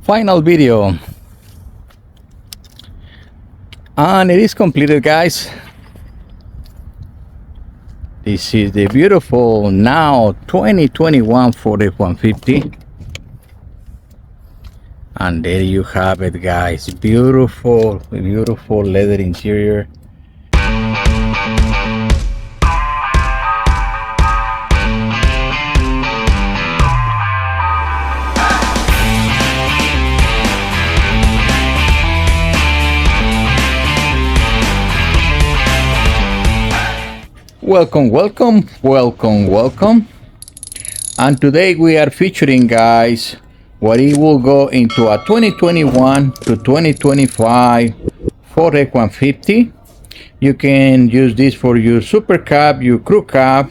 final video, and it is completed, guys. This is the beautiful now 2021 Ford F-150, and there you have it, guys. Beautiful leather interior. Welcome. And today we are featuring, guys, what it will go into a 2021 to 2025 Ford F-150. You can use this for your super cab, your crew cab,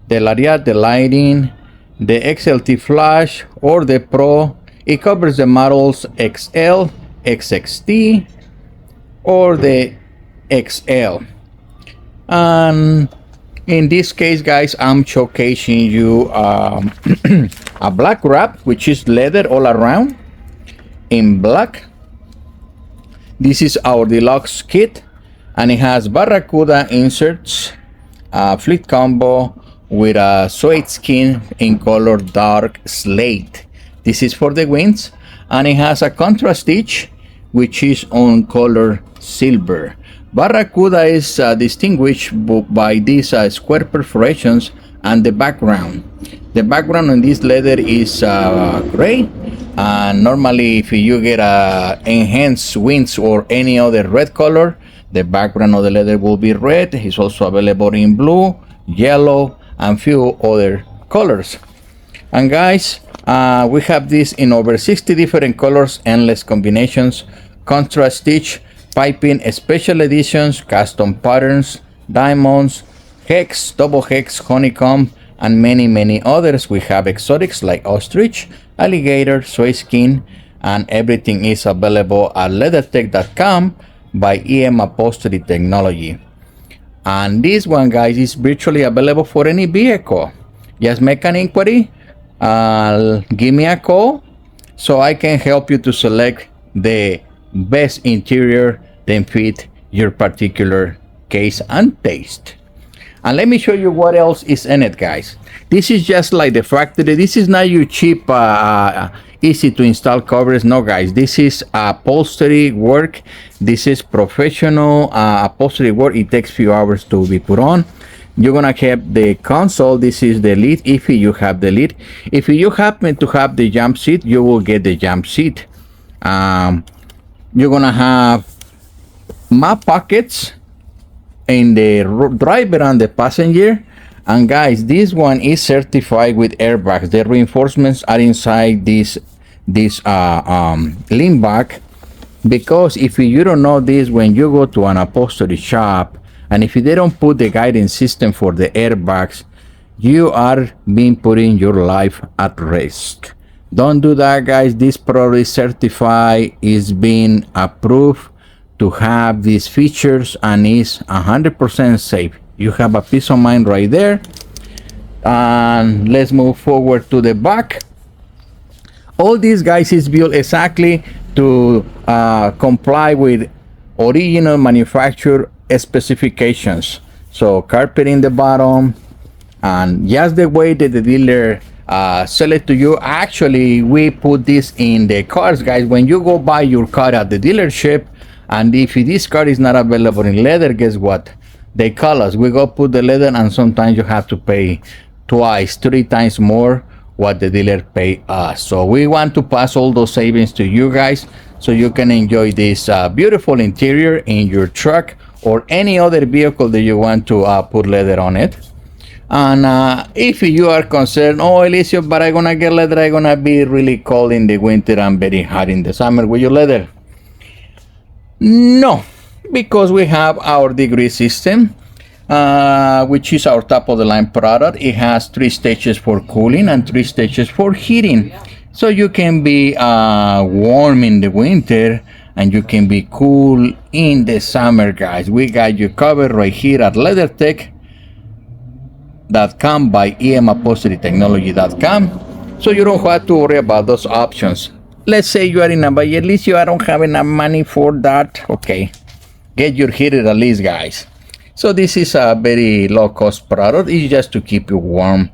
the Lariat, the lighting, the XLT flash, or the Pro. It covers the models XL, XXT, or the XL. And in this case, guys, I'm showcasing you a black wrap, which is leather all around in black. This is our deluxe kit, and it has Barracuda Inserts, fleet combo with a Slate Skin in color dark slate. This is for the wings, and it has a contrast stitch, which is on color silver. Barracuda is distinguished by these square perforations and the background. The background on this leather is gray, and normally if you get enhanced wings or any other red color, the background of the leather will be red. It's also available in blue, yellow, and few other colors. And guys, we have this in over 60 different colors, endless combinations, contrast stitch, piping, special editions, custom patterns, diamonds, hex, double hex, honeycomb, and many others. We have exotics like Ostrich, alligator, soy skin, and everything is available at LEATHERTECK.com by Upholstery technology. And this one, guys, is virtually available for any vehicle. Just make an inquiry, give me a call, so I can help you to select the best interior then fit your particular case and taste. And let me show you what else is in it, guys. This is just like the factory. This is not your cheap easy to install covers. No, guys, this is upholstery work. This is professional upholstery work. It takes few hours to be put on. You're gonna have the console. This is the lid, if you have the lid. If you happen to have the jump seat, you will get the jump seat. You're gonna have map pockets in the driver and the passenger. And guys, this one is certified with airbags. The reinforcements are inside this lean back, because if you don't know this, when you go to an upholstery shop and if they don't put the guidance system for the airbags, you are being putting your life at risk. Don't do that, guys. This product is certified, is being approved to have these features, and is 100% safe. You have a peace of mind right there. And let's move forward to the back. All these, guys, is built exactly to comply with original manufacturer specifications. So carpet in the bottom, and just the way that the dealer sell it to you. Actually, we put this in the cars, guys. When you go buy your car at the dealership, and if this car is not available in leather, guess what? They call us. We go put the leather, and sometimes you have to pay twice, 3 times more what the dealer pay us. So we want to pass all those savings to you guys, so you can enjoy this beautiful interior in your truck or any other vehicle that you want to put leather on it. And if you are concerned, oh, Eliseo, but I'm gonna get leather, I'm gonna be really cold in the winter and very hot in the summer with your leather. No, because we have our degree system, which is our top of the line product. It has 3 stages for cooling and 3 stages for heating. So you can be warm in the winter and you can be cool in the summer, guys. We got you covered right here at LEATHERTECK.com by Upholstery technology.com. So you don't have to worry about those options. let's say you are in a budget, at least you don't have enough money for that. Okay, get your heated at least, guys. So this is a very low cost product. It's just to keep you warm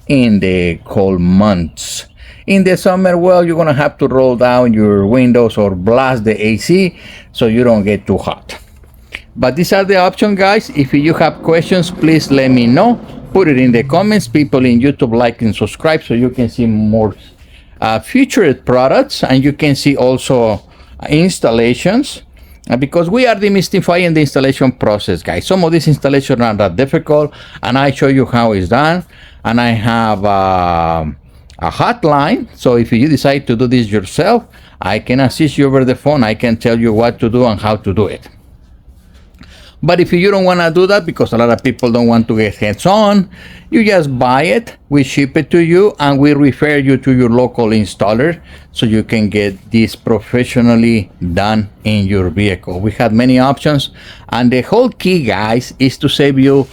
in the cold months. In the summer, well, you're gonna have to roll down your windows or blast the AC so you don't get too hot. But these are the options, guys. If you have questions, please let me know. Put it in the comments. People in YouTube, like and subscribe so you can see more featured products, and you can see also installations, because we are demystifying the installation process, guys. Some of these installations are not difficult, and I show you how it's done. And I have a hotline, so if you decide to do this yourself, I can assist you over the phone. I can tell you what to do and how to do it. But if you don't want to do that, because a lot of people don't want to get hands-on, you just buy it, we ship it to you, and we refer you to your local installer so you can get this professionally done in your vehicle. We have many options, and the whole key, guys, is to save you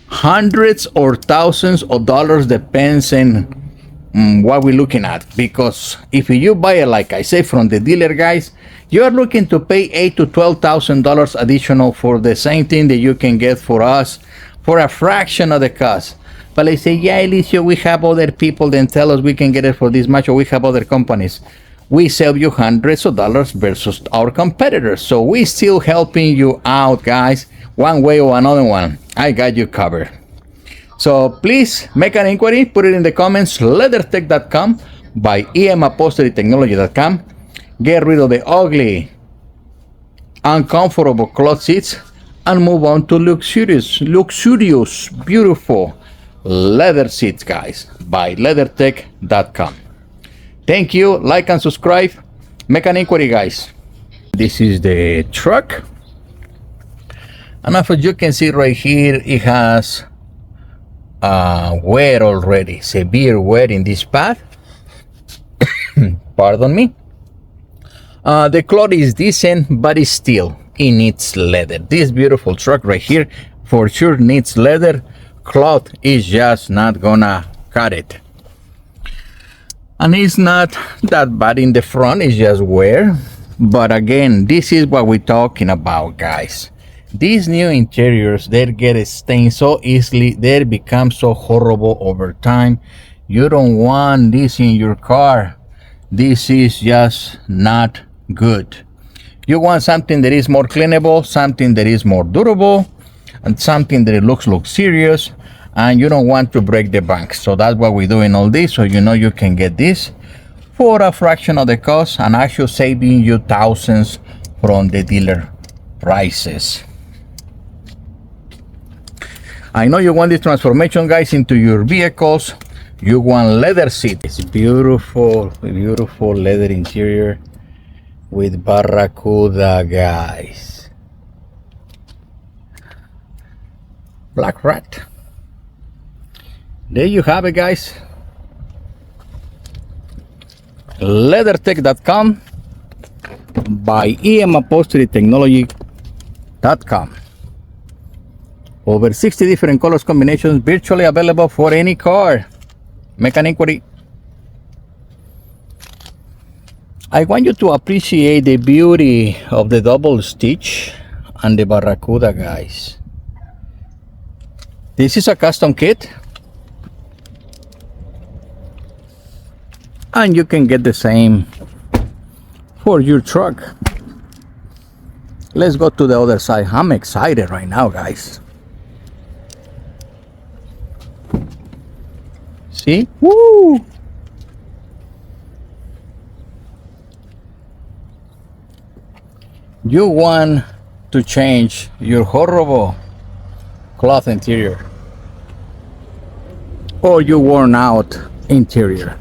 hundreds or thousands of dollars, depends on what we're looking at. Because if you buy it, like I say, from the dealer, guys, you are looking to pay $8,000 to $12,000 additional for the same thing that you can get for us for a fraction of the cost. But they say, yeah, Alicia, we have other people that tell us we can get it for this much, or we have other companies. We save you hundreds of dollars versus our competitors. So we still helping you out, guys, one way or another one. I got you covered. So please make an inquiry, put it in the comments. LEATHERTECK.com by Upholstery.com. Get rid of the ugly, uncomfortable cloth seats and move on to luxurious, beautiful leather seats, guys, by LEATHERTECK.com. Thank you. Like and subscribe. Make an inquiry, guys. This is the truck. And as you can see right here, it has wear already, severe wear in this path. Pardon me. The cloth is decent, but it needs leather. This beautiful truck right here for sure needs leather. Cloth is just not gonna cut it. And it's not that bad in the front, it's just wear. But again, this is what we're talking about, guys. These new interiors, they get stained so easily, they become so horrible over time. You don't want this in your car. This is just not good. You want something that is more cleanable, something that is more durable, and something that it looks luxurious, and you don't want to break the bank. So that's why we're doing all this, so you know you can get this for a fraction of the cost and actually saving you thousands from the dealer prices. I know you want this transformation, guys, into your vehicles. You want leather seats. It's beautiful, beautiful leather interior with Barracuda, guys. Black rat. There you have it, guys. LEATHERTECK.com by Upholstery.com. Over 60 different colors combinations, virtually available for any car. Make an inquiry. I want you to appreciate the beauty of the double stitch and the Barracuda, guys. This is a custom kit, and you can get the same for your truck. Let's go to the other side. I'm excited right now, guys. See? Woo! You want to change your horrible cloth interior or your worn out interior.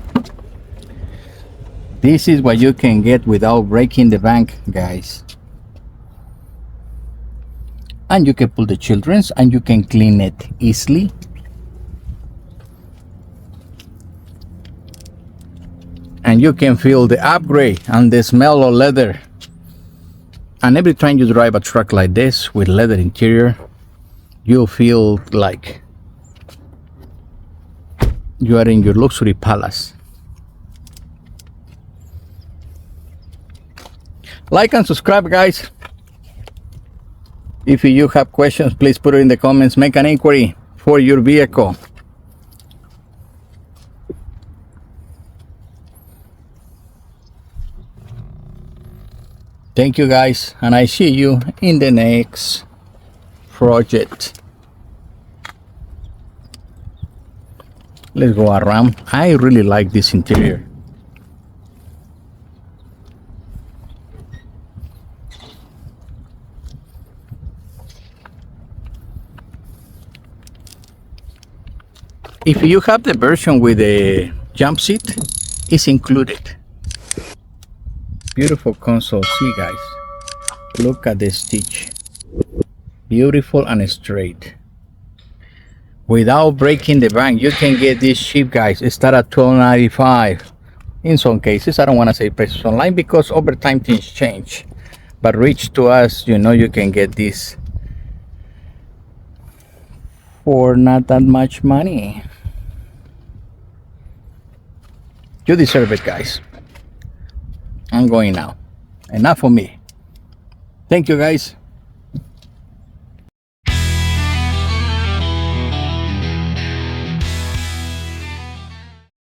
This is what you can get without breaking the bank, guys. And you can pull the children's and you can clean it easily. And you can feel the upgrade and the smell of leather. And every time you drive a truck like this with leather interior, you'll feel like you are in your luxury palace. Like and subscribe, guys. If you have questions, please put it in the comments. Make an inquiry for your vehicle. Thank you, guys, and I see you in the next project. Let's go around. I really like this interior. If you have the version with the jump seat, it's included. Beautiful console. See, guys, look at the stitch. Beautiful and straight. Without breaking the bank, you can get this cheap, guys. It starts at $12.95. In some cases, I don't want to say prices online because over time things change. But reach to us, you know, you can get this for not that much money. You deserve it, guys. I'm going now. Enough for me. Thank you, guys.